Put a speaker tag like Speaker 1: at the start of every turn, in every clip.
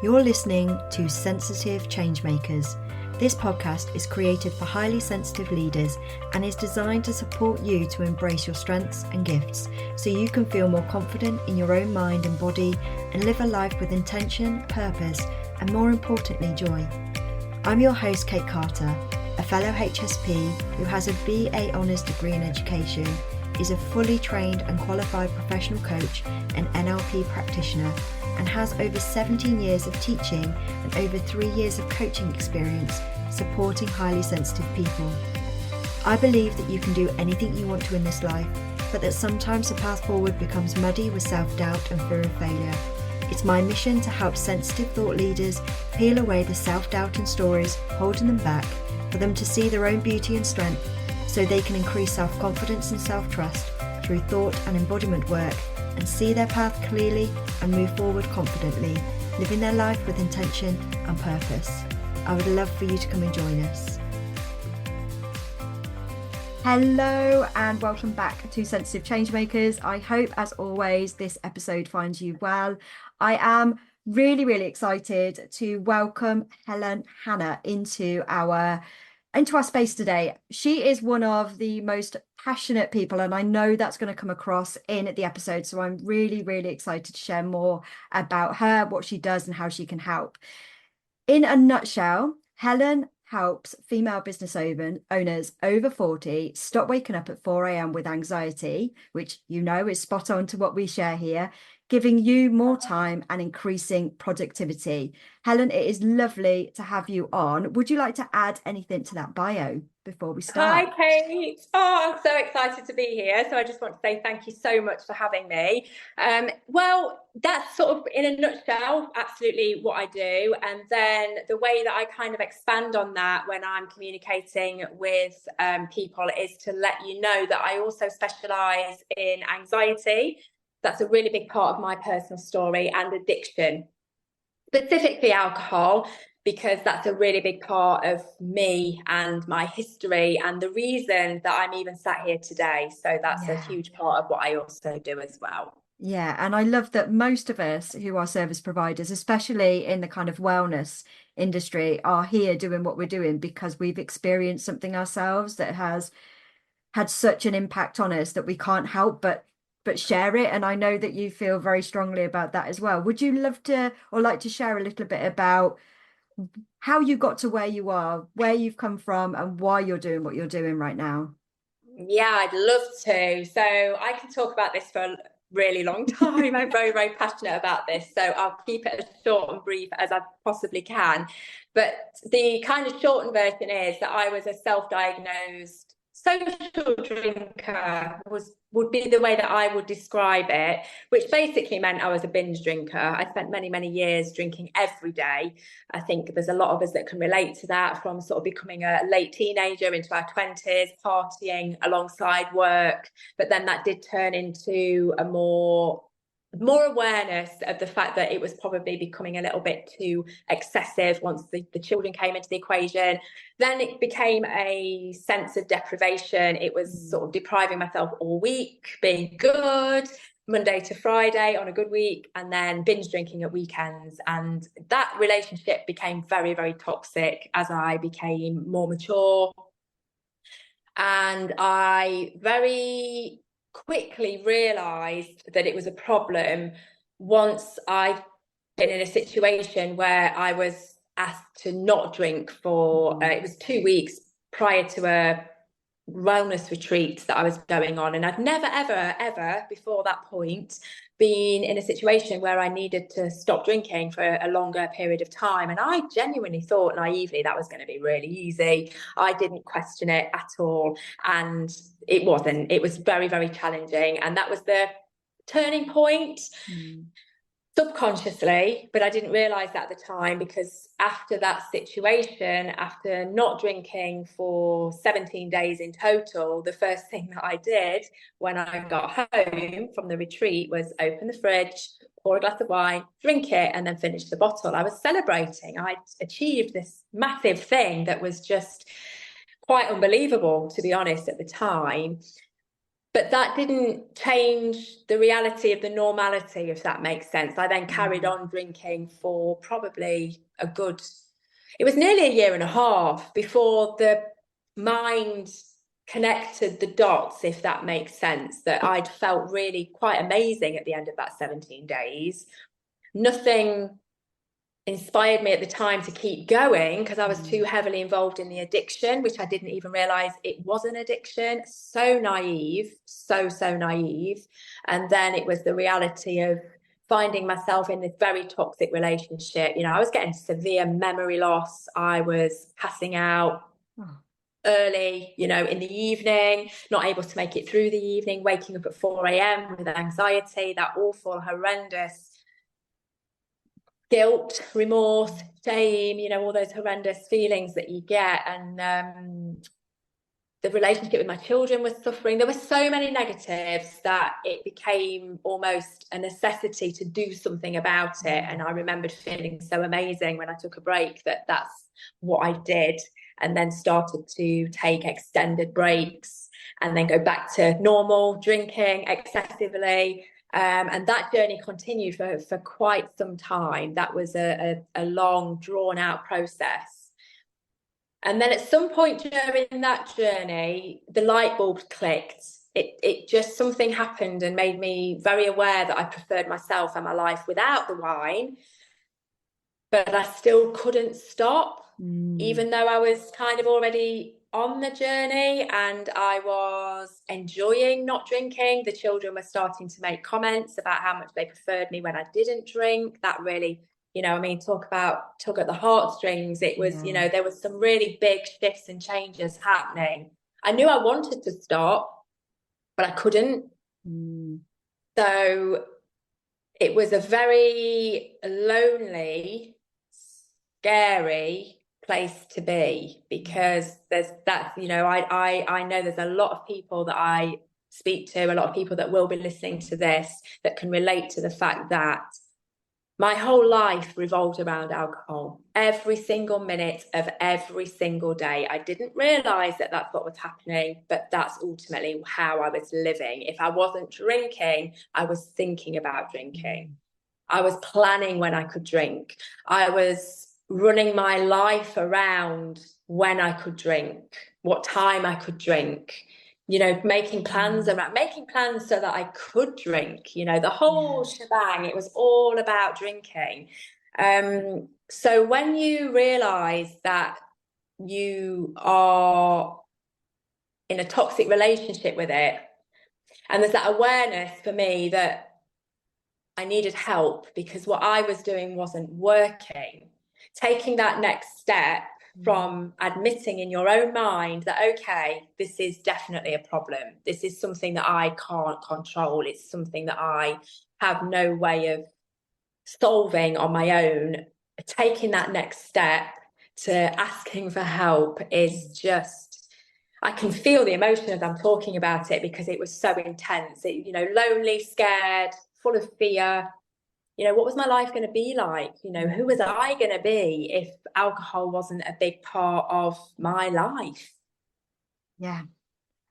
Speaker 1: You're listening to Sensitive Changemakers. This podcast is created for highly sensitive leaders and is designed to support you to embrace your strengths and gifts so you can feel more confident in your own mind and body and live a life with intention, purpose, and more importantly, joy. I'm your host, Kate Carter, a fellow HSP who has a BA Honours degree in education, is a fully trained and qualified professional coach and NLP practitioner, and has over 17 years of teaching and over 3 years of coaching experience supporting highly sensitive people. I believe that you can do anything you want to in this life, but that sometimes the path forward becomes muddy with self-doubt and fear of failure. It's my mission to help sensitive thought leaders peel away the self-doubt and stories holding them back, for them to see their own beauty and strength so they can increase self-confidence and self-trust through thought and embodiment work and see their path clearly and move forward confidently, living their life with intention and purpose. I would love for you to come and join us. Hello and welcome back to Sensitive Changemakers. I hope, as always, this episode finds you well. I am really excited to welcome Helen Hannah into our space today. She is one of the most passionate people, and I know that's going to come across in the episode. So I'm really excited to share more about her, what she does, and how she can help. In a nutshell, Helen helps female business owners over 40 stop waking up at 4 a.m. with anxiety, which you know is spot on to what we share here, giving you more time and increasing productivity. Helen, it is lovely to have you on. Would you like to add anything to that bio before we start?
Speaker 2: Hi, Kate. Oh, I'm so excited to be here. So I just want to say thank you so much for having me. Well, that's sort of in a nutshell, absolutely what I do. And then the way that I kind of expand on that when I'm communicating with people is to let you know that I also specialise in anxiety. That's a really big part of my personal story, and addiction, specifically alcohol, because that's a really big part of me and my history and the reason that I'm even sat here today. So that's a huge part of what I also do as well.
Speaker 1: Yeah, and I love that most of us who are service providers, especially in the kind of wellness industry, are here doing what we're doing because we've experienced something ourselves that has had such an impact on us that we can't help but share it. And I know that you feel very strongly about that as well. Would you love to or like to share a little bit about how you got to where you are, where you've come from, and why you're doing what you're doing right now?
Speaker 2: Yeah, I'd love to. So I can talk about this for a really long time. I'm very passionate about this. So I'll keep it as short and brief as I possibly can. But the kind of shortened version is that I was a self-diagnosed social drinker, would be the way that I would describe it, which basically meant I was a binge drinker. I spent many years drinking every day. I think there's a lot of us that can relate to that, from sort of becoming a late teenager into our 20s, partying alongside work. But then that did turn into a more awareness of the fact that it was probably becoming a little bit too excessive once the children came into the equation. Then it became a sense of deprivation. It was sort of depriving myself all week, being good Monday to Friday on a good week, and then binge drinking at weekends. And that relationship became very toxic as I became more mature. And I very quickly realised that it was a problem once I'd been in a situation where I was asked to not drink for, it was 2 weeks prior to a wellness retreat that I was going on. And I'd never, ever before that point been in a situation where I needed to stop drinking for a longer period of time. And I genuinely thought naively that was going to be really easy. I didn't question it at all. And it wasn't. It was very challenging. And that was the turning point. Subconsciously, but I didn't realise that at the time, because after that situation, after not drinking for 17 days in total, the first thing that I did when I got home from the retreat was open the fridge, pour a glass of wine, drink it, and then finish the bottle. I was celebrating. I'd achieved this massive thing that was just quite unbelievable, to be honest, at the time. But that didn't change the reality of the normality, if that makes sense. I then carried on drinking for probably it was nearly a year and a half before the mind connected the dots, if that makes sense, that I'd felt really quite amazing at the end of that 17 days. Nothing inspired me at the time to keep going because I was too heavily involved in the addiction, which I didn't even realize it was an addiction. So naive, so naive. And then it was the reality of finding myself in this very toxic relationship. I was getting severe memory loss. I was passing out early, in the evening, not able to make it through the evening, waking up at 4 a.m. with anxiety, that awful, horrendous guilt, remorse, shame, all those horrendous feelings that you get. And the relationship with my children was suffering. There were so many negatives that it became almost a necessity to do something about it. And I remembered feeling so amazing when I took a break that's what I did, and then started to take extended breaks and then go back to normal drinking excessively. And that journey continued for quite some time. That was a long, drawn-out process. And then at some point during that journey, the light bulb clicked. It just, something happened and made me very aware that I preferred myself and my life without the wine. But I still couldn't stop, even though I was kind of already on the journey and I was enjoying not drinking. The children were starting to make comments about how much they preferred me when I didn't drink. That really, talk about tug at the heartstrings. It was, there was some really big shifts and changes happening. I knew I wanted to stop, but I couldn't. So it was a very lonely, scary place to be, because there's that, I know there's a lot of people that I speak to, a lot of people that will be listening to this, that can relate to the fact that my whole life revolved around alcohol. Every single minute of every single day. I didn't realize that that's what was happening, but that's ultimately how I was living. If I wasn't drinking, I was thinking about drinking. I was planning when I could drink. I was running my life around when I could drink, what time I could drink, making plans so that I could drink, the whole shebang. It was all about drinking. So when you realize that you are in a toxic relationship with it, and there's that awareness for me that I needed help because what I was doing wasn't working. Taking that next step from admitting in your own mind that, okay, this is definitely a problem. This is something that I can't control. It's something that I have no way of solving on my own. Taking that next step to asking for help is just, I can feel the emotion as I'm talking about it because it was so intense. Lonely, scared, full of fear. What was my life going to be like? Who was I going to be if alcohol wasn't a big part of my life?
Speaker 1: Yeah.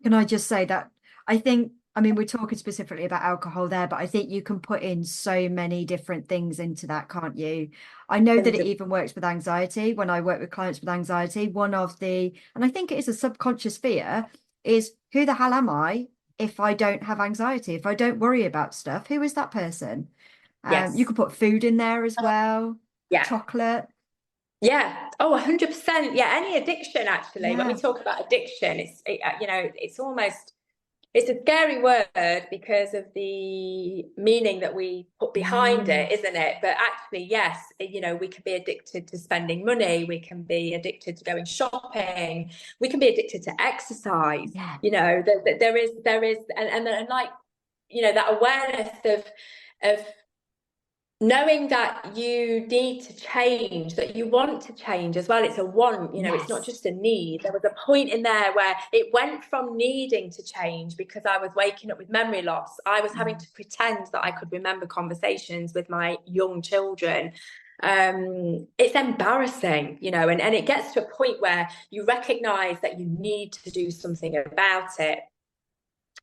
Speaker 1: Can I just say that we're talking specifically about alcohol there, but I think you can put in so many different things into that, can't you? I know that it even works with anxiety. When I work with clients with anxiety, and I think it is a subconscious fear, is who the hell am I if I don't have anxiety? If I don't worry about stuff, who is that person?
Speaker 2: Yes.
Speaker 1: You could put food in there as well.
Speaker 2: Yeah.
Speaker 1: Chocolate.
Speaker 2: Yeah. Oh, 100%. Yeah. Any addiction, actually. When we talk about addiction, it's a scary word because of the meaning that we put behind it, isn't it? But actually, yes, we can be addicted to spending money. We can be addicted to going shopping. We can be addicted to exercise.
Speaker 1: Yeah.
Speaker 2: There is, and like, that awareness of knowing that you need to change, that you want to change as well. It's a want, It's not just a need. There was a point in there where it went from needing to change because I was waking up with memory loss. I was having to pretend that I could remember conversations with my young children. It's embarrassing, and it gets to a point where you recognize that you need to do something about it.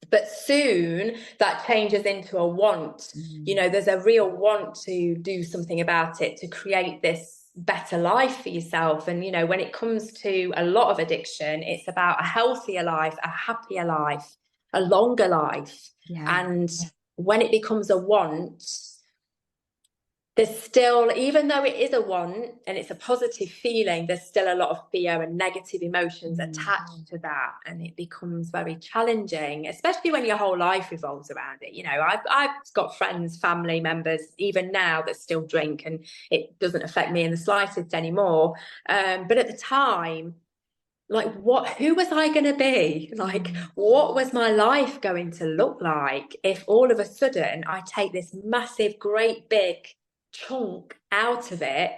Speaker 2: But soon that changes into a want. You know, there's a real want to do something about it, to create this better life for yourself. And, you know, when it comes to a lot of addiction, it's about a healthier life, a happier life, a longer life.
Speaker 1: Yeah.
Speaker 2: And when it becomes a want, there's still, even though it is a want and it's a positive feeling, there's still a lot of fear and negative emotions attached to that. And it becomes very challenging, especially when your whole life revolves around it. You know, I've got friends, family members, even now, that still drink, and it doesn't affect me in the slightest anymore. But at the time, like, who was I going to be? Like, what was my life going to look like if all of a sudden I take this massive, great big chunk out of it?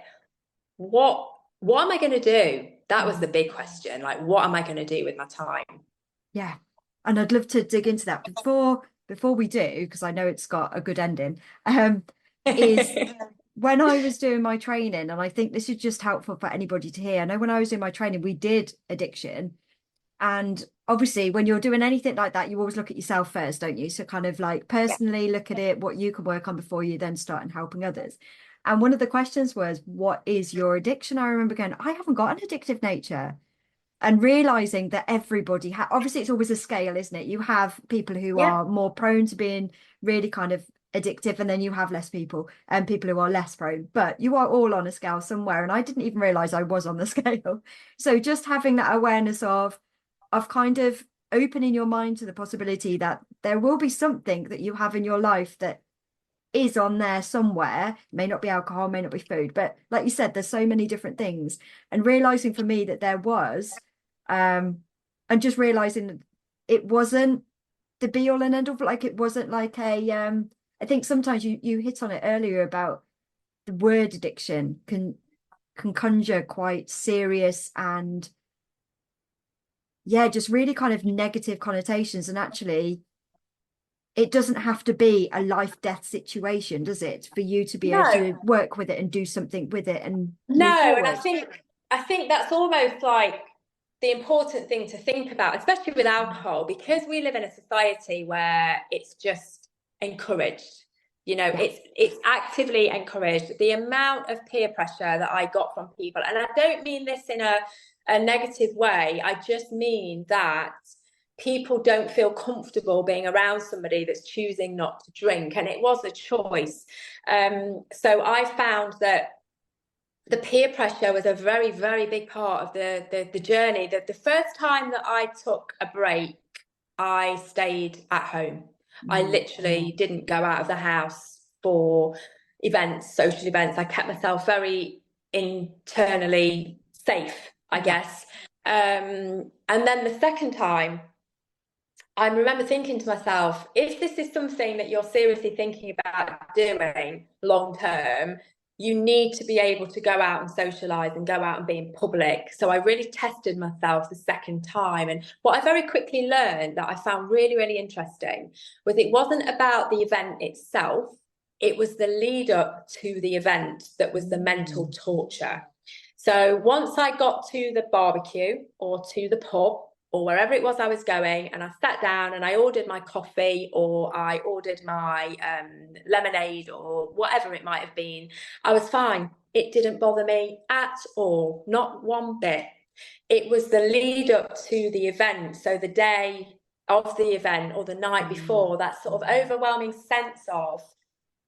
Speaker 2: What am I going to do? That was the big question. Like, what am I going to do with my time?
Speaker 1: Yeah. And I'd love to dig into that before we do, because I know it's got a good ending, is when I was doing my training, and I think this is just helpful for anybody to hear. I know when I was doing my training, we did addiction. And obviously, when you're doing anything like that, you always look at yourself first, don't you? So kind of like personally look at it, what you can work on before you then start and helping others. And one of the questions was, what is your addiction? I remember going, I haven't got an addictive nature. And realizing that everybody obviously it's always a scale, isn't it? You have people who are more prone to being really kind of addictive, and then you have less people and people who are less prone, but you are all on a scale somewhere. And I didn't even realize I was on the scale. So just having that awareness of kind of opening your mind to the possibility that there will be something that you have in your life that is on there somewhere. It may not be alcohol, may not be food, but like you said, there's so many different things. And realizing for me that there was, and just realizing that it wasn't the be all and end all, like it wasn't like I think sometimes you hit on it earlier about the word addiction can conjure quite serious and just really kind of negative connotations. And actually it doesn't have to be a life death situation, does it, for you to be able to work with it and do something with it and move forward?
Speaker 2: And I think that's almost like the important thing to think about, especially with alcohol, because we live in a society where it's just encouraged. You know, it's actively encouraged. The amount of peer pressure that I got from people, and I don't mean this in a negative way, I just mean that people don't feel comfortable being around somebody that's choosing not to drink, and it was a choice. So I found that the peer pressure was a very, very big part of the journey. The first time that I took a break, I stayed at home. I literally didn't go out of the house for events, social events. I kept myself very internally safe, I guess. And then the second time, I remember thinking to myself, if this is something that you're seriously thinking about doing long term, you need to be able to go out and socialise and go out and be in public. So I really tested myself the second time. And what I very quickly learned that I found really, really interesting was it wasn't about the event itself. It was the lead up to the event that was the mental torture. So once I got to the barbecue or to the pub, or wherever it was I was going, and I sat down and I ordered my coffee, or I ordered my lemonade, or whatever it might have been, I was fine. It didn't bother me at all, not one bit. It was the lead up to the event, so the day of the event or the night before, that sort of overwhelming sense of,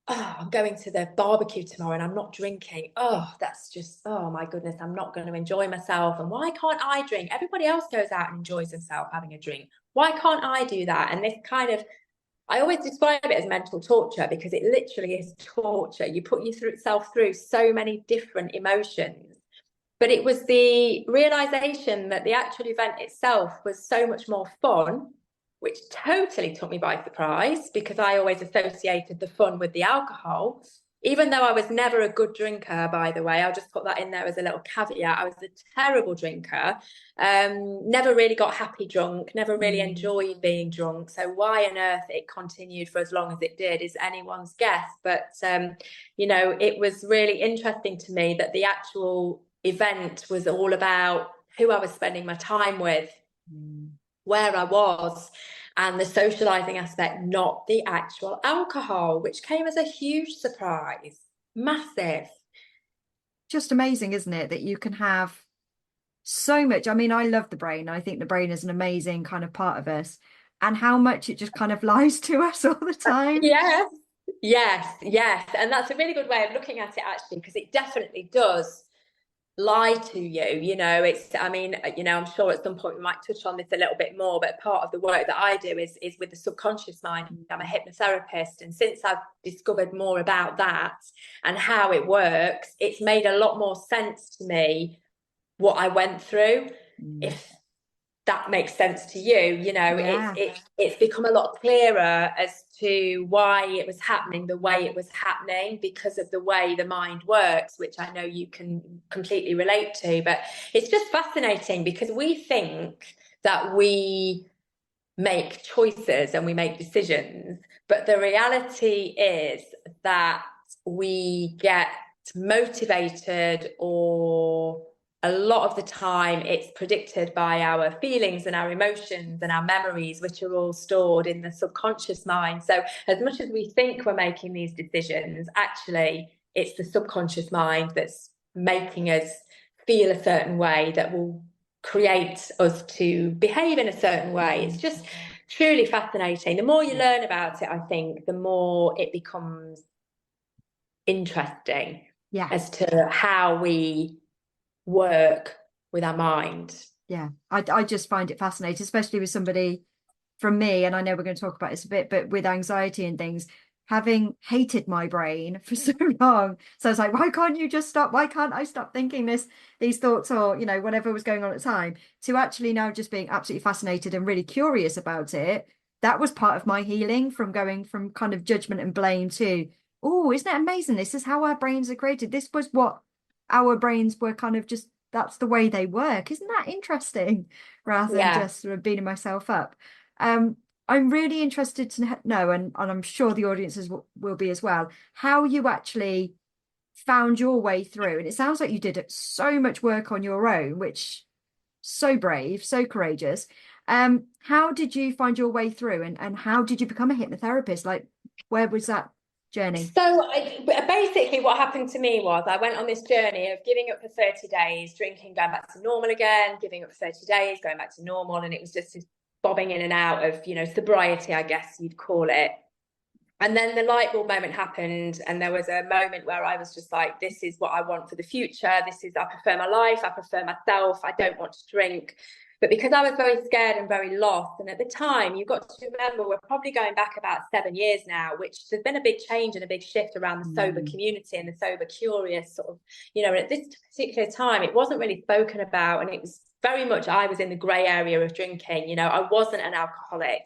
Speaker 2: oh, I'm going to the barbecue tomorrow and I'm not drinking. Oh, that's just, oh my goodness, I'm not going to enjoy myself. And why can't I drink? Everybody else goes out and enjoys themselves having a drink. Why can't I do that? And this kind of, I always describe it as mental torture, because it literally is torture. You put yourself through so many different emotions. But it was the realization that the actual event itself was so much more fun, which totally took me by surprise, because I always associated the fun with the alcohol, even though I was never a good drinker, by the way. I'll just put that in there as a little caveat. I was a terrible drinker, never really got happy drunk, never really enjoyed being drunk. So why on earth it continued for as long as it did is anyone's guess. But, you know, it was really interesting to me that the actual event was all about who I was spending my time with, where I was. and the socializing aspect, not the actual alcohol, which came as a huge surprise. Massive.
Speaker 1: Just amazing, isn't it, that you can have so much. I mean, I love the brain. I think the brain is an amazing kind of part of us, and how much it just kind of lies to us all the time.
Speaker 2: Yes, yes. And that's a really good way of looking at it, actually, because it definitely does lie to you. You know, it's, I mean, you know, I'm sure at some point we might touch on this a little bit more, but part of the work that I do is with the subconscious mind. I'm a hypnotherapist, and since I've discovered more about that and how it works, it's made a lot more sense to me what I went through. If that makes sense to you, you know,
Speaker 1: Yeah.
Speaker 2: it's become a lot clearer as to why it was happening the way it was happening, because of the way the mind works, which I know you can completely relate to. But it's just fascinating, because we think that we make choices and we make decisions, but the reality is that we get motivated, or a lot of the time it's predicted by our feelings and our emotions and our memories, which are all stored in the subconscious mind. So as much as we think we're making these decisions, actually it's the subconscious mind that's making us feel a certain way, that will create us to behave in a certain way. It's just truly fascinating. The more you learn about it, I think, the more it becomes interesting as to how we work with our mind.
Speaker 1: Yeah, I just find it fascinating, especially with somebody from me, and I know we're going to talk about this a bit, but with anxiety and things, having hated my brain for so long. So I was like, why can't you just stop? Why can't I stop thinking these thoughts, or, you know, whatever was going on at the time, to actually now just being absolutely fascinated and really curious about it. That was part of my healing, from going from kind of judgment and blame to, oh, isn't it amazing? This is how our brains are created. This was what our brains were kind of just, that's the way they work. Isn't that interesting? Rather than
Speaker 2: Yeah.
Speaker 1: just sort of beating myself up. I'm really interested to know, and I'm sure the audiences will be as well, how you actually found your way through. And it sounds like you did so much work on your own, which so brave, so courageous. How did you find your way through, and how did you become a hypnotherapist? Like, where was that journey?
Speaker 2: So basically what happened to me was I went on this journey of giving up for 30 days, drinking, going back to normal again, giving up for 30 days, going back to normal. And it was just this bobbing in and out of, you know, sobriety, I guess you'd call it. And then the light bulb moment happened, and there was a moment where I was just like, this is what I want for the future. This is, I prefer my life. I prefer myself. I don't want to drink. But because I was very scared and very lost, and at the time, you've got to remember, we're probably going back about 7 years now, which there's been a big change and a big shift around the sober community and the sober curious sort of, you know, and at this particular time, it wasn't really spoken about. And it was very much, I was in the grey area of drinking. You know, I wasn't an alcoholic.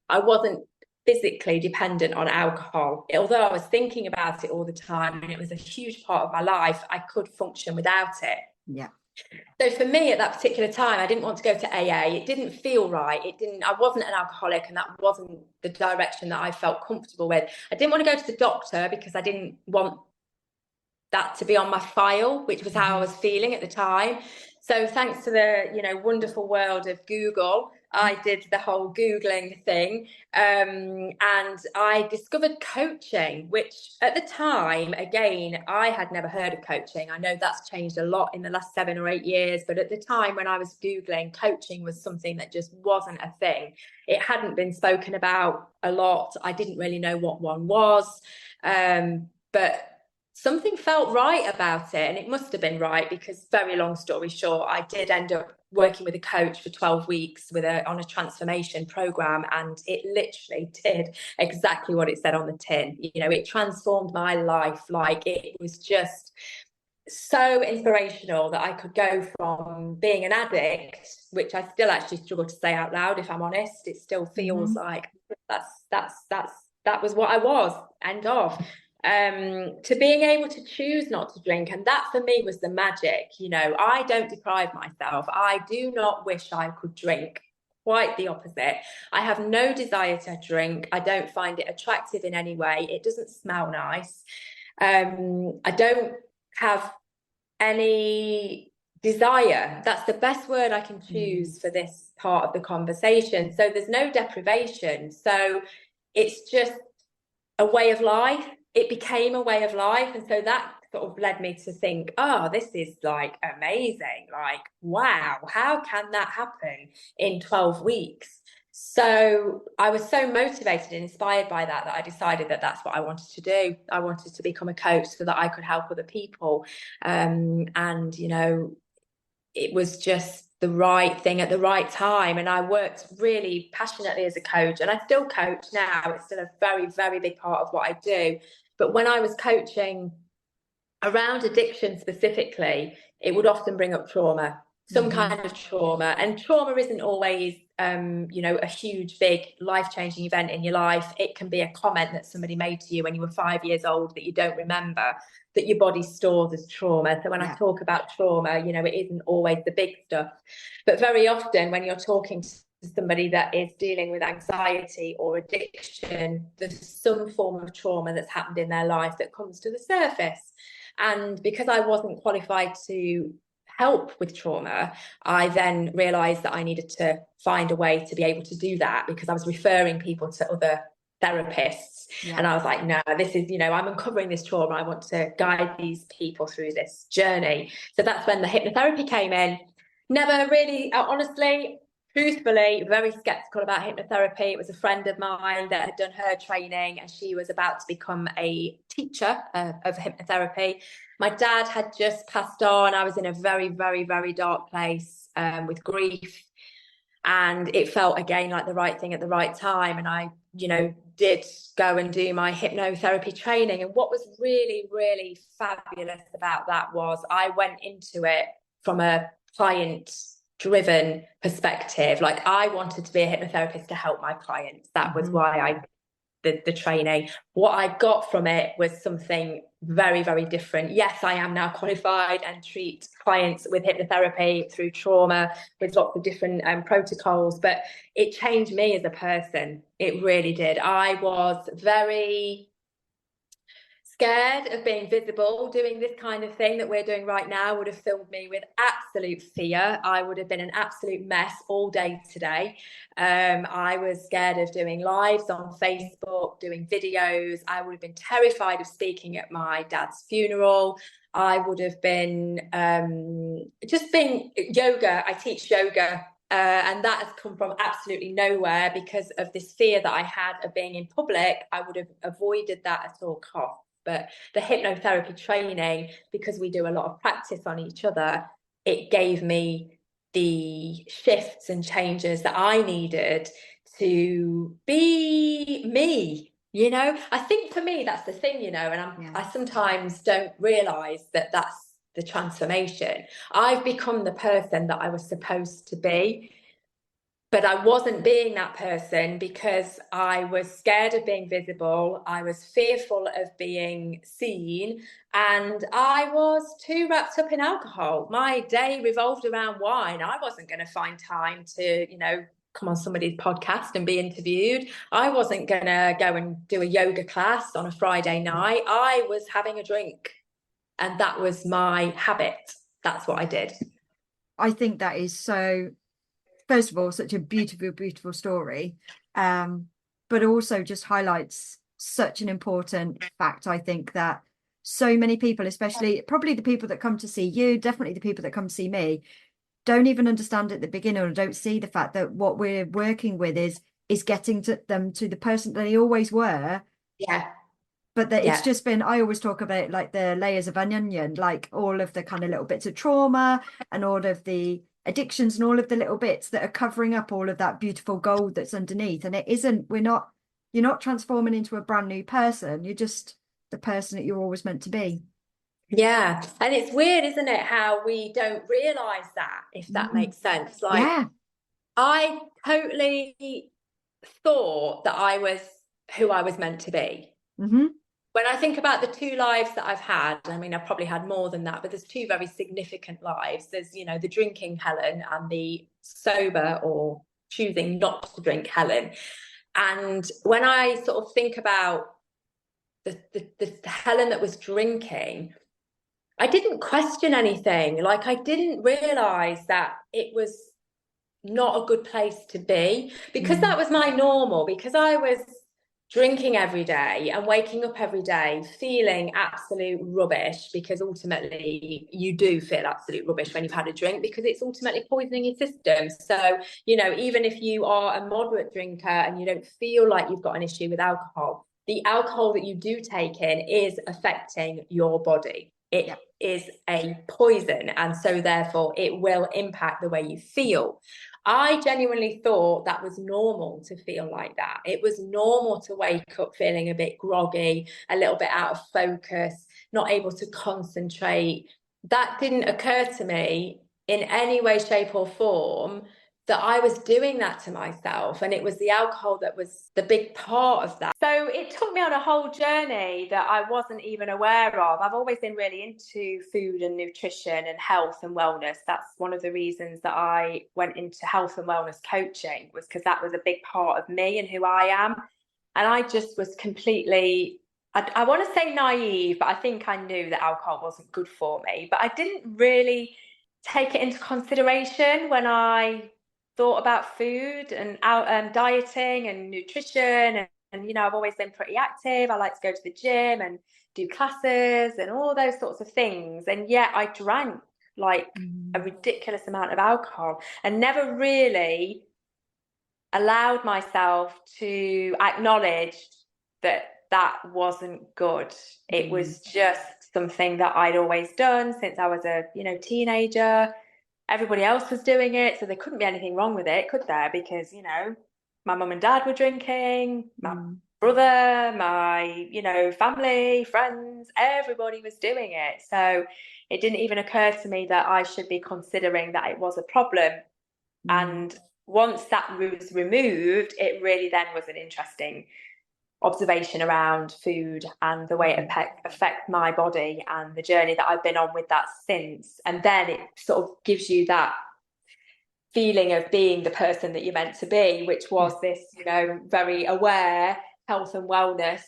Speaker 2: I wasn't physically dependent on alcohol. Although I was thinking about it all the time and it was a huge part of my life, I could function without it.
Speaker 1: Yeah.
Speaker 2: So for me at that particular time, I didn't want to go to AA. It didn't feel right. I wasn't an alcoholic, and that wasn't the direction that I felt comfortable with. I didn't want to go to the doctor because I didn't want that to be on my file, which was how I was feeling at the time. So thanks to the, you know, wonderful world of Google, I did the whole Googling thing, and I discovered coaching, which at the time, again, I had never heard of coaching. I know that's changed a lot in the last 7 or 8 years, but at the time when I was Googling, coaching was something that just wasn't a thing. It hadn't been spoken about a lot. I didn't really know what one was, but something felt right about it, and it must have been right, because very long story short, I did end up working with a coach for 12 weeks on a transformation program, and it literally did exactly what it said on the tin. You know, it transformed my life. Like, it was just so inspirational that I could go from being an addict, which I still actually struggle to say out loud, if I'm honest. It still feels like that was what I was, end of. To being able to choose not to drink. And that for me was the magic. You know, I don't deprive myself. I do not wish I could drink. Quite the opposite. I have no desire to drink. I don't find it attractive in any way. It doesn't smell nice. I don't have any desire. That's the best word I can choose for this part of the conversation. So there's no deprivation. So it's just a way of life. It became a way of life. And so that sort of led me to think, oh, this is like amazing. Like, wow, how can that happen in 12 weeks? So I was so motivated and inspired by that I decided that that's what I wanted to do. I wanted to become a coach so that I could help other people. And, you know, it was just the right thing at the right time. And I worked really passionately as a coach, and I still coach now. It's still a very, very big part of what I do. But when I was coaching around addiction specifically, it would often bring up trauma, some kind of trauma. And trauma isn't always, you know, a huge, big, life-changing event in your life. It can be a comment that somebody made to you when you were 5 years old that you don't remember, that your body stores as trauma. So when I talk about trauma, you know, it isn't always the big stuff. But very often when you're talking to somebody that is dealing with anxiety or addiction, there's some form of trauma that's happened in their life that comes to the surface. And because I wasn't qualified to help with trauma, I then realized that I needed to find a way to be able to do that, because I was referring people to other therapists. And I was like, no, this is, you know, I'm uncovering this trauma. I want to guide these people through this journey. So that's when the hypnotherapy came in. Never really, honestly, truthfully, very skeptical about hypnotherapy. It was a friend of mine that had done her training, and she was about to become a teacher of hypnotherapy. My dad had just passed on. I was in a very, very, very dark place with grief. And it felt again like the right thing at the right time. And I, you know, did go and do my hypnotherapy training. And what was really, really fabulous about that was I went into it from a client-driven perspective. Like, I wanted to be a hypnotherapist to help my clients. That was why I did the training. What I got from it was something very, very different. Yes, I am now qualified and treat clients with hypnotherapy through trauma with lots of different protocols, but it changed me as a person. It really did. I was very scared of being visible. Doing this kind of thing that we're doing right now would have filled me with absolute fear. I would have been an absolute mess all day today. I was scared of doing lives on Facebook, doing videos. I would have been terrified of speaking at my dad's funeral. I would have been just being yoga. I teach yoga. And that has come from absolutely nowhere because of this fear that I had of being in public. I would have avoided that at all costs. But the hypnotherapy training, because we do a lot of practice on each other, it gave me the shifts and changes that I needed to be me. You know, I think for me, that's the thing, you know, and I sometimes don't realize that that's the transformation. I've become the person that I was supposed to be. But I wasn't being that person because I was scared of being visible. I was fearful of being seen. And I was too wrapped up in alcohol. My day revolved around wine. I wasn't going to find time to, you know, come on somebody's podcast and be interviewed. I wasn't going to go and do a yoga class on a Friday night. I was having a drink. And that was my habit. That's what I did.
Speaker 1: I think that is so, first of all, such a beautiful, beautiful story, but also just highlights such an important fact. I think that so many people, especially probably the people that come to see you, definitely the people that come to see me, don't even understand at the beginning, or don't see the fact that what we're working with is getting to them to the person that they always were.
Speaker 2: Yeah.
Speaker 1: But that it's just been, I always talk about like the layers of an onion, like all of the kind of little bits of trauma and all of the addictions and all of the little bits that are covering up all of that beautiful gold that's underneath. And it isn't, you're not transforming into a brand new person. You're just the person that you're always meant to be.
Speaker 2: Yeah. And it's weird, isn't it, how we don't realize that, if that makes sense. Like, I totally thought that I was who I was meant to be. When I think about the two lives that I've had, I mean, I've probably had more than that, but there's two very significant lives. There's, you know, the drinking Helen and the sober or choosing not to drink Helen. And when I sort of think about the Helen that was drinking, I didn't question anything. Like, I didn't realize that it was not a good place to be, because that was my normal, because I was drinking every day and waking up every day feeling absolute rubbish, because ultimately you do feel absolute rubbish when you've had a drink, because it's ultimately poisoning your system. So, you know, even if you are a moderate drinker and you don't feel like you've got an issue with alcohol, the alcohol that you do take in is affecting your body. It is a poison, and so therefore it will impact the way you feel. I genuinely thought that was normal to feel like that. It was normal to wake up feeling a bit groggy, a little bit out of focus, not able to concentrate. That didn't occur to me in any way, shape, or form that I was doing that to myself. And it was the alcohol that was the big part of that. So it took me on a whole journey that I wasn't even aware of. I've always been really into food and nutrition and health and wellness. That's one of the reasons that I went into health and wellness coaching, was because that was a big part of me and who I am. And I just was completely, I want to say naive, but I think I knew that alcohol wasn't good for me. But I didn't really take it into consideration when I thought about food and dieting and nutrition. And, you know, I've always been pretty active. I like to go to the gym and do classes and all those sorts of things. And yet I drank like a ridiculous amount of alcohol and never really allowed myself to acknowledge that that wasn't good. It was just something that I'd always done since I was a, you know, teenager. Everybody else was doing it, so there couldn't be anything wrong with it, could there? Because, you know, my mum and dad were drinking, my brother, my, you know, family, friends, everybody was doing it. So it didn't even occur to me that I should be considering that it was a problem. And once that was removed, it really then was an interesting observation around food and the way it affect my body, and the journey that I've been on with that since. And then it sort of gives you that feeling of being the person that you're meant to be, which was this, you know, very aware, health and wellness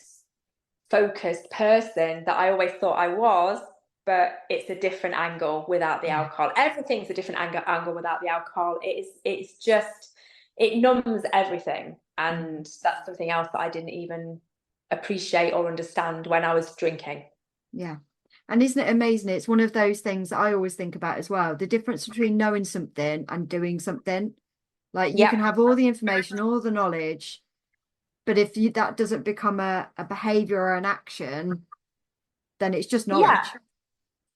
Speaker 2: focused person that I always thought I was. But it's a different angle without the alcohol. Everything's a different angle without the alcohol. It's just, it numbs everything. And that's something else that I didn't even appreciate or understand when I was drinking.
Speaker 1: Yeah. And isn't it amazing? It's one of those things that I always think about as well. The difference between knowing something and doing something. Like you can have all the information, all the knowledge, but if that doesn't become a behavior or an action, then it's just knowledge.
Speaker 2: Yeah.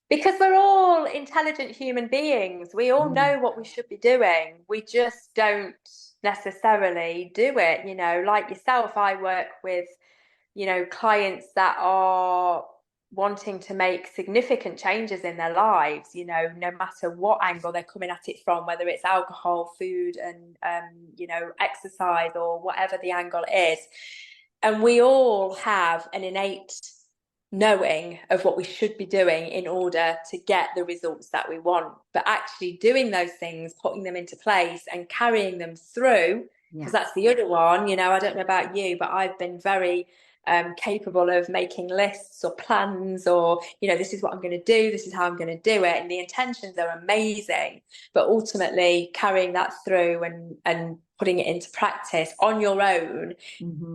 Speaker 2: Because we're all intelligent human beings. We all know what we should be doing. We just don't necessarily do it. You know, like yourself, I work with, you know, clients that are wanting to make significant changes in their lives, you know, no matter what angle they're coming at it from, whether it's alcohol, food, and, you know, exercise, or whatever the angle is. And we all have an innate knowing of what we should be doing in order to get the results that we want, but actually doing those things, putting them into place and carrying them through, because that's the other one. You know, I don't know about you, but I've been very capable of making lists or plans, or, you know, this is what I'm going to do, this is how I'm going to do it, and the intentions are amazing, but ultimately carrying that through and putting it into practice on your own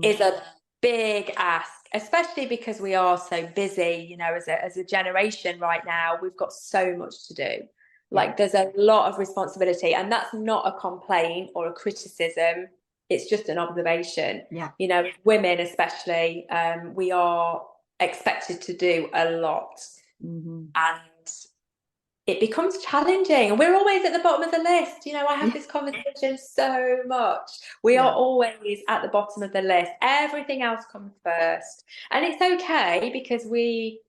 Speaker 2: is a big ask, especially because we are so busy. You know, as a generation right now, we've got so much to do. Like, there's a lot of responsibility, and that's not a complaint or a criticism. It's just an observation. You know, women especially, we are expected to do a lot, and it becomes challenging, and we're always at the bottom of the list. You know, I have this conversation so much. We are always at the bottom of the list. Everything else comes first, and it's okay, because we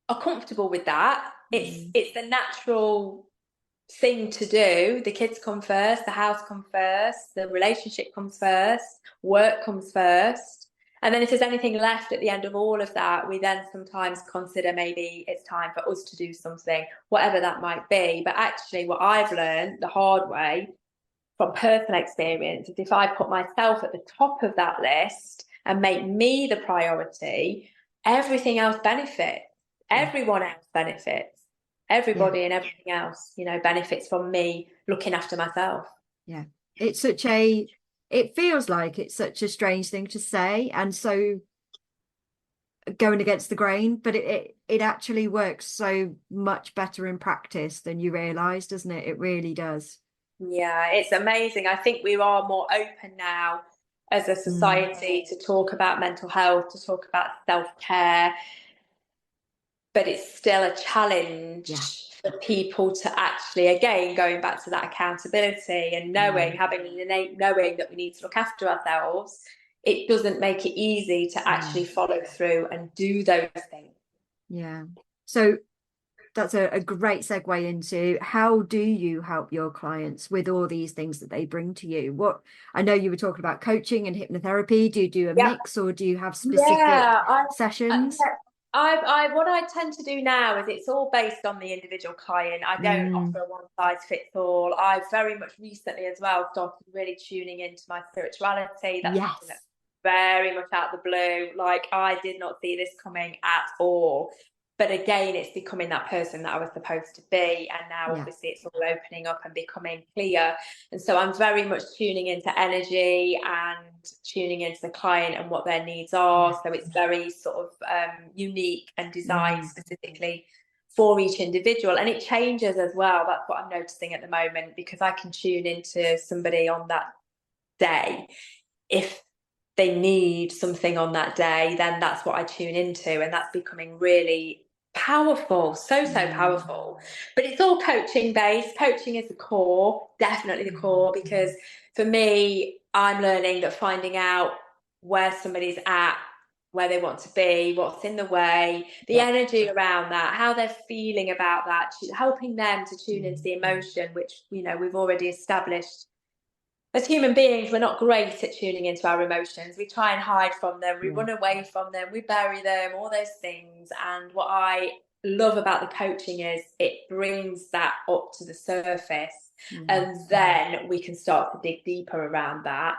Speaker 2: are comfortable with that. It's the natural thing to do. The kids come first, the house comes first, the relationship comes first, work comes first. And then if there's anything left at the end of all of that, we then sometimes consider maybe it's time for us to do something, whatever that might be. But actually, what I've learned the hard way from personal experience is, if I put myself at the top of that list and make me the priority, everything else benefits. everyone else benefits. Everybody and everything else, benefits from me looking after myself.
Speaker 1: Yeah. It's it feels like it's such a strange thing to say and so going against the grain, but it actually works so much better in practice than you realize, doesn't it? It really does.
Speaker 2: Yeah, it's amazing. I think we are more open now as a society to talk about mental health, to talk about self-care, but it's still a challenge for people to actually, again, going back to that accountability and having an innate knowing that we need to look after ourselves. It doesn't make it easy to actually follow through and do those things.
Speaker 1: Yeah. So that's a great segue into how do you help your clients with all these things that they bring to you? What I know you were talking about coaching and hypnotherapy. Do you do a mix or do you have specific sessions?
Speaker 2: What I tend to do now is it's all based on the individual client. I don't offer a one size fits all. I've very much recently as well started really tuning into my spirituality. That's something that's very much out of the blue. Like I did not see this coming at all. But again, it's becoming that person that I was supposed to be. And now obviously it's all opening up and becoming clear. And so I'm very much tuning into energy and tuning into the client and what their needs are. So it's very sort of unique and designed specifically for each individual. And it changes as well. That's what I'm noticing at the moment, because I can tune into somebody on that day. If they need something on that day, then that's what I tune into. And that's becoming really powerful, so powerful. But it's all coaching based. Coaching is the core, definitely the core, because for me, I'm learning that finding out where somebody's at, where they want to be, what's in the way, the energy around that, how they're feeling about that, helping them to tune into the emotion, which we've already established. As human beings, we're not great at tuning into our emotions. We try and hide from them. We run away from them. We bury them, all those things. And what I love about the coaching is it brings that up to the surface. And then we can start to dig deeper around that.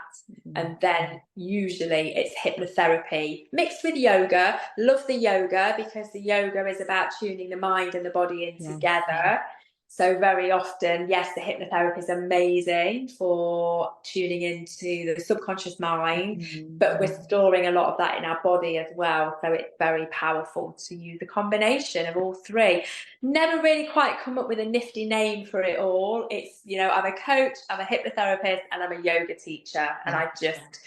Speaker 2: And then usually it's hypnotherapy mixed with yoga. Love the yoga because the yoga is about tuning the mind and the body in together. So very often, yes, the hypnotherapy is amazing for tuning into the subconscious mind, but we're storing a lot of that in our body as well. So it's very powerful to use a combination of all three. Never really quite come up with a nifty name for it all. It's, I'm a coach, I'm a hypnotherapist, and I'm a yoga teacher. And I just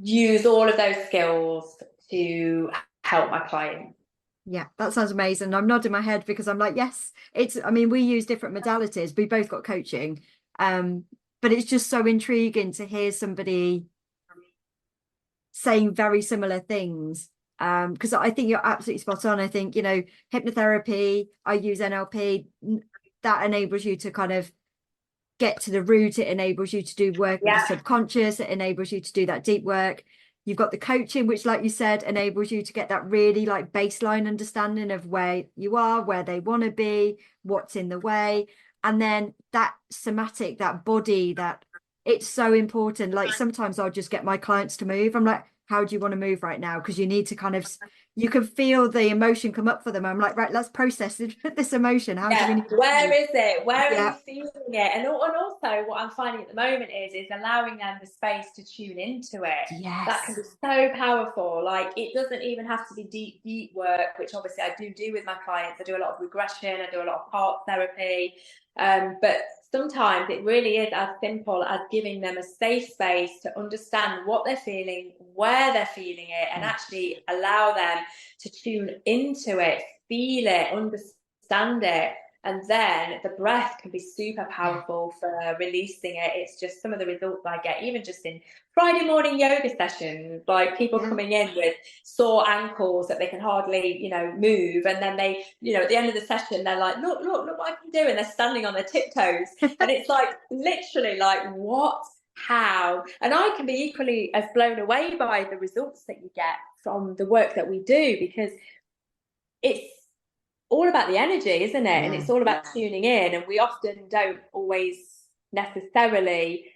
Speaker 2: use all of those skills to help my clients.
Speaker 1: Yeah, that sounds amazing. I'm nodding my head because I'm like, yes, we use different modalities. We both got coaching. But it's just so intriguing to hear somebody saying very similar things. Because I think you're absolutely spot on. I think, hypnotherapy, I use NLP, that enables you to kind of get to the root. It enables you to do work with the subconscious. It enables you to do that deep work. You've got the coaching, which, like you said, enables you to get that really like baseline understanding of where you are, where they want to be, what's in the way. And then that somatic, that body, that it's so important. Like sometimes I'll just get my clients to move. I'm like, how do you want to move right now? Because you need to kind of, you can feel the emotion come up for them. I'm like, right, let's process this emotion. How do we need to
Speaker 2: where is it? Where are you feeling it? And also what I'm finding at the moment is allowing them the space to tune into it.
Speaker 1: Yes.
Speaker 2: That can be so powerful. Like it doesn't even have to be deep work, which obviously I do with my clients. I do a lot of regression, I do a lot of art therapy. But sometimes it really is as simple as giving them a safe space to understand what they're feeling, where they're feeling it, and actually allow them to tune into it, feel it, understand it. And then the breath can be super powerful for releasing it. It's just some of the results I get, even just in Friday morning yoga sessions, like people coming in with sore ankles that they can hardly, move. And then they, at the end of the session, they're like, look what I can do. And they're standing on their tiptoes. And it's like, literally like, what? How? And I can be equally as blown away by the results that you get from the work that we do, because it's all about the energy, isn't it? And it's all about tuning in. And we often don't always necessarily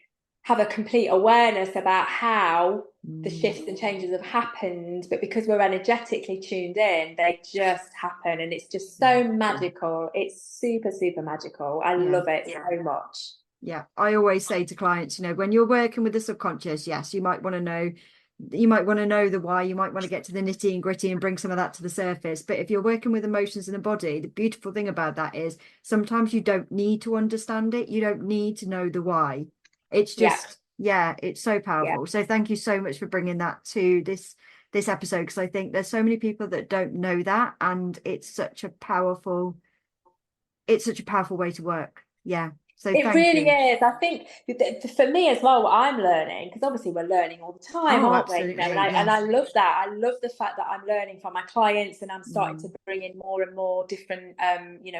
Speaker 2: have a complete awareness about how the shifts and changes have happened, but because we're energetically tuned in, they just happen, and it's just so magical. It's super, super magical. I love it so much.
Speaker 1: Yeah, I always say to clients, when you're working with the subconscious, yes, you might want to know the why, you might want to get to the nitty and gritty and bring some of that to the surface. But if you're working with emotions in the body, the beautiful thing about that is sometimes you don't need to understand it. You don't need to know the why. It's just, it's so powerful. So thank you so much for bringing that to this episode, because I think there's so many people that don't know that, and it's such a powerful way to work. Yeah. So
Speaker 2: It really is. I think for me as well, what I'm learning, because obviously we're learning all the time, aren't we?
Speaker 1: Absolutely,
Speaker 2: And I love that. I love the fact that I'm learning from my clients, and I'm starting to bring in more and more different,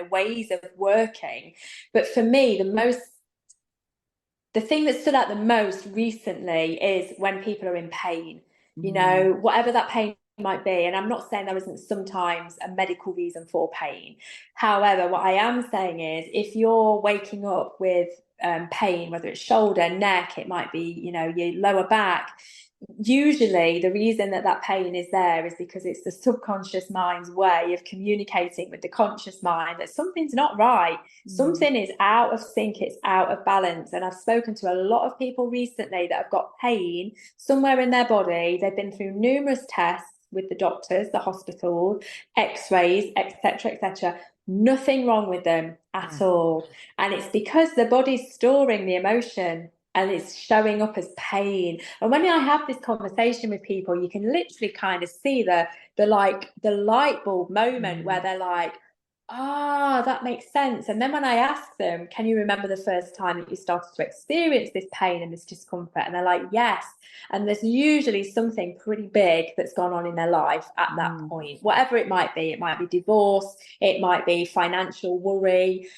Speaker 2: ways of working. But for me, the thing that stood out the most recently is when people are in pain, whatever that pain might be. And I'm not saying there isn't sometimes a medical reason for pain. However, what I am saying is if you're waking up with pain, whether it's shoulder, neck, it might be, your lower back, usually the reason that pain is there is because it's the subconscious mind's way of communicating with the conscious mind that something's not right. Something is out of sync, it's out of balance. And I've spoken to a lot of people recently that have got pain somewhere in their body. They've been through numerous tests with the doctors, the hospital, x-rays, etc., etc. Nothing wrong with them at all. And it's because the body's storing the emotion and it's showing up as pain. And when I have this conversation with people, you can literally kind of see the light bulb moment where they're like, that makes sense. And then when I ask them, can you remember the first time that you started to experience this pain and this discomfort? And they're like, yes. And there's usually something pretty big that's gone on in their life at that point, whatever it might be. It might be divorce, it might be financial worry.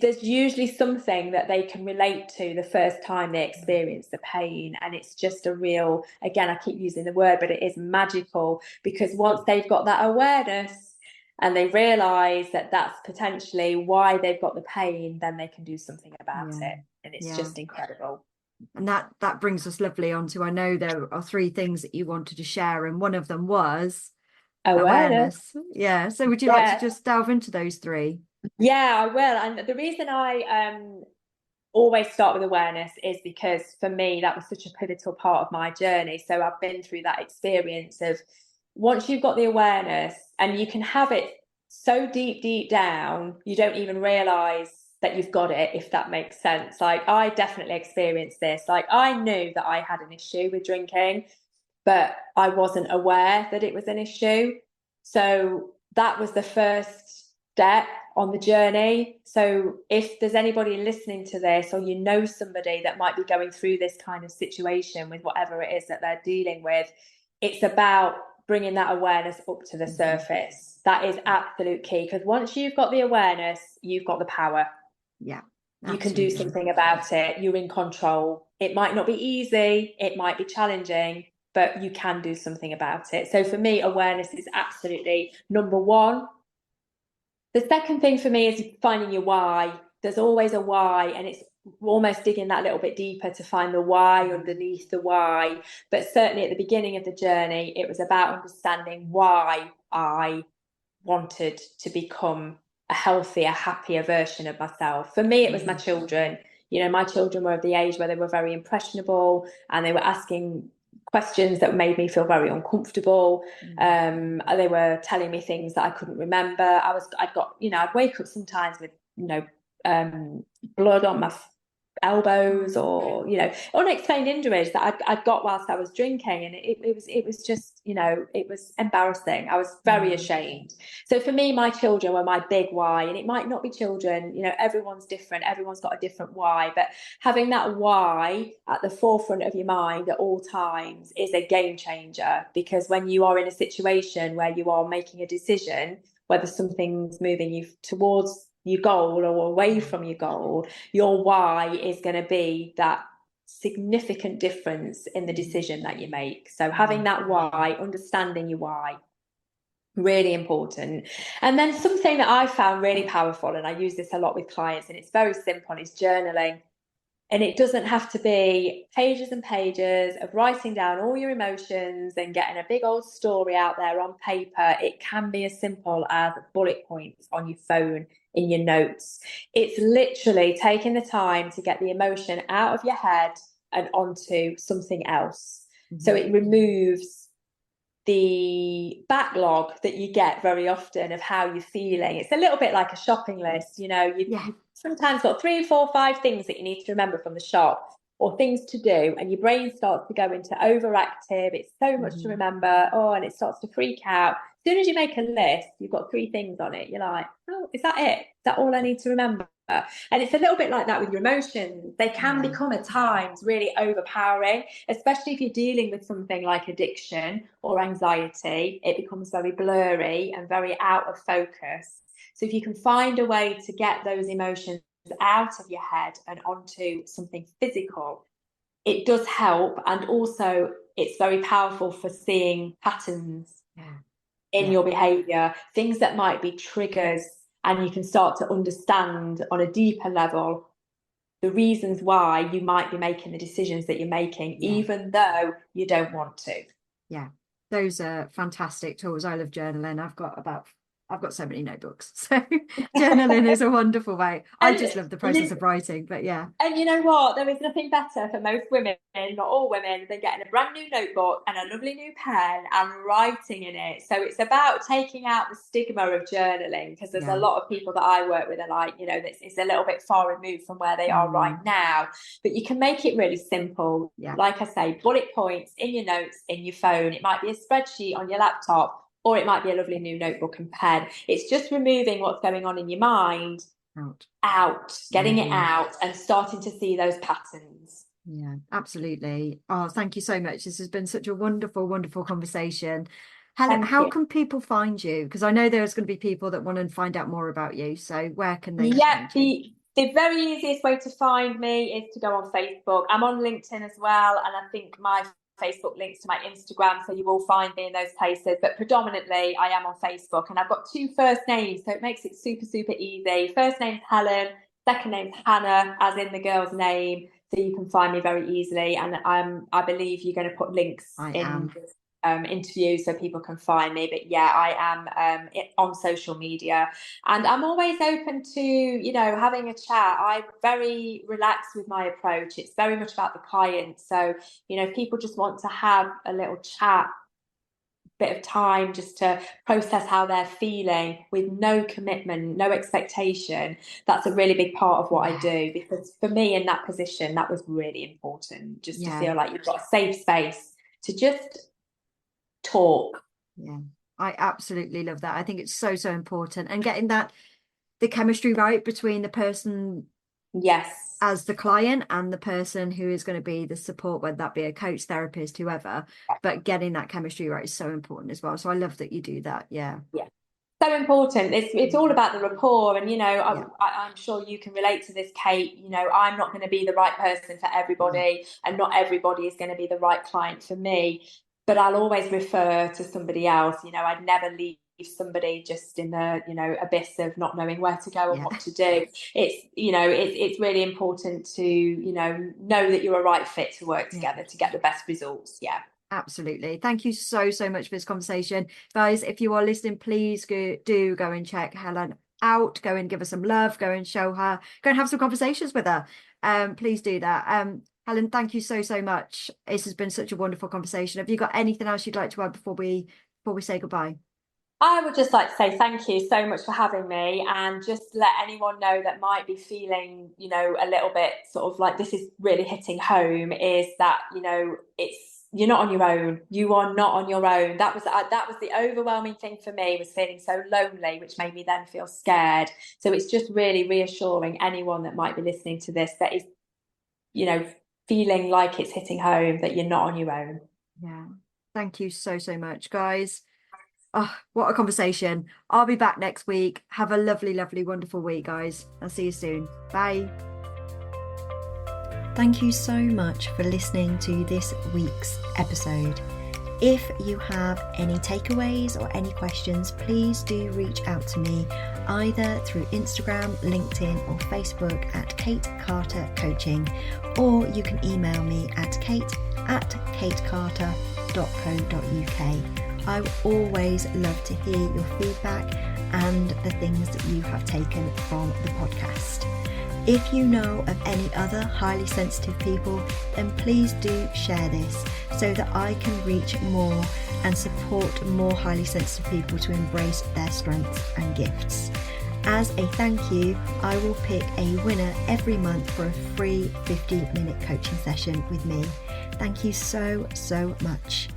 Speaker 2: There's usually something that they can relate to the first time they experience the pain. And it's just a real, again, I keep using the word, but it is magical, because once they've got that awareness and they realize that that's potentially why they've got the pain, then they can do something about it. And it's just incredible.
Speaker 1: And that brings us lovely onto, I know there are 3 things that you wanted to share, and one of them was awareness. Yeah. So would you like to just delve into those 3?
Speaker 2: Yeah, I will. And the reason I always start with awareness is because for me, that was such a pivotal part of my journey. So I've been through that experience of once you've got the awareness, and you can have it so deep down, you don't even realize that you've got it, if that makes sense. Like I definitely experienced this. Like I knew that I had an issue with drinking, but I wasn't aware that it was an issue. So that was the first step on the journey. So if there's anybody listening to this, or somebody that might be going through this kind of situation with whatever it is that they're dealing with, it's about bringing that awareness up to the surface. That is absolute key, because once you've got the awareness, you've got the power.
Speaker 1: Yeah,
Speaker 2: you can do something about it. You're in control. It might not be easy, it might be challenging, but you can do something about it. So for me, awareness is absolutely number 1. The second thing for me is finding your why. There's always a why, and it's almost digging that little bit deeper to find the why underneath the why. But certainly at the beginning of the journey, it was about understanding why I wanted to become a healthier, happier version of myself. For me, it was my children. My children were of the age where they were very impressionable, and they were asking questions that made me feel very uncomfortable. They were telling me things that I couldn't remember. I'd wake up sometimes with, blood on my elbows, or unexplained injuries that I'd got whilst I was drinking, and it was just it was embarrassing. I was very ashamed. So for me, my children were my big why. And it might not be children, everyone's different, everyone's got a different why, but having that why at the forefront of your mind at all times is a game changer, because when you are in a situation where you are making a decision whether something's moving you towards your goal or away from your goal, your why is going to be that significant difference in the decision that you make. So having that why, understanding your why, really important. And then something that I found really powerful, and I use this a lot with clients, and it's very simple, is journaling. And it doesn't have to be pages and pages of writing down all your emotions and getting a big old story out there on paper. It can be as simple as bullet points on your phone, in your notes. It's literally taking the time to get the emotion out of your head and onto something else. Mm-hmm. So it removes the backlog that you get very often of how you're feeling. It's a little bit like a shopping list, you know. You've sometimes got 3, 4, 5 things that you need to remember from the shop, or things to do, and your brain starts to go into overactive. It's so much to remember, and it starts to freak out. As soon as you make a list, you've got 3 things on it, you're like, oh, is that it? Is that all I need to remember? And it's a little bit like that with your emotions. They can become at times really overpowering, especially if you're dealing with something like addiction or anxiety. It becomes very blurry and very out of focus. So if you can find a way to get those emotions out of your head and onto something physical, it does help. And also it's very powerful for seeing patterns in your behaviour, things that might be triggers. And you can start to understand on a deeper level the reasons why you might be making the decisions that you're making, even though you don't want to.
Speaker 1: Yeah, those are fantastic tools. I love journaling. I've got so many notebooks. So journaling is a wonderful way. I just love the process of writing, but yeah.
Speaker 2: And you know what? There is nothing better for most women, not all women, than getting a brand new notebook and a lovely new pen and writing in it. So it's about taking out the stigma of journaling, because there's a lot of people that I work with are like, you know, it's a little bit far removed from where they are right now. But you can make it really simple. Like I say, bullet points in your notes, in your phone. It might be a spreadsheet on your laptop, or it might be a lovely new notebook and pen. It's just removing what's going on in your mind getting it out and starting to see those patterns.
Speaker 1: Yeah, absolutely. Oh, thank you so much. This has been such a wonderful, wonderful conversation. Helen, how can people find you? Because I know there's going to be people that want to find out more about you. So where can they find you?
Speaker 2: The very easiest way to find me is to go on Facebook. I'm on LinkedIn as well, and I think my Facebook links to my Instagram, so you will find me in those places, but predominantly I am on Facebook. And I've got 2 first names, so it makes it super, super easy. First name's Helen, second name's Hannah, as in the girl's name, so you can find me very easily. And I believe you're going to put links in this interview so people can find me. But yeah, I am on social media, and I'm always open to, you know, having a chat. I'm very relaxed with my approach. It's very much about the client. So, you know, if people just want to have a little chat, bit of time just to process how they're feeling with no commitment, no expectation, that's a really big part of what I do. Because for me in that position, that was really important, just to feel like you've got a safe space to just talk.
Speaker 1: I absolutely love that. I think it's so important, and getting the chemistry right between the person as the client and the person who is going to be the support, whether that be a coach, therapist, whoever, but getting that chemistry right is so important as well. So I love that you do that.
Speaker 2: So important. It's all about the rapport. And you know, I'm sure you can relate to this, Kate. You know, I'm not going to be the right person for everybody, and not everybody is going to be the right client for me. But I'll always refer to somebody else. You know, I'd never leave somebody just in the, you know, abyss of not knowing where to go and what to do. It's, you know, it's really important to, you know that you're a right fit to work together to get the best results.
Speaker 1: Absolutely. Thank you so much for this conversation, guys. If you are listening, please go and check Helen out. Go and give her some love. Go and show her. Go and have some conversations with her. Please do that. Helen, thank you so much. This has been such a wonderful conversation. Have you got anything else you'd like to add before we say goodbye?
Speaker 2: I would just like to say thank you so much for having me, and just let anyone know that might be feeling, you know, a little bit sort of like this is really hitting home, is that, you know, you're not on your own. You are not on your own. That was the overwhelming thing for me, was feeling so lonely, which made me then feel scared. So it's just really reassuring anyone that might be listening to this that is, you know, feeling like it's hitting home, that you're not on your own.
Speaker 1: Thank you so much, guys. Oh, what a conversation. I'll be back next week. Have a lovely, wonderful week, guys. I'll see you soon. Bye. Thank you so much for listening to this week's episode. If you have any takeaways or any questions, please do reach out to me either through Instagram, LinkedIn or Facebook at Kate Carter Coaching, or you can email me at kate@katecarter.co.uk. I always love to hear your feedback and the things that you have taken from the podcast. If you know of any other highly sensitive people, then please do share this so that I can reach more and support more highly sensitive people to embrace their strengths and gifts. As a thank you, I will pick a winner every month for a free 50-minute coaching session with me. Thank you so much.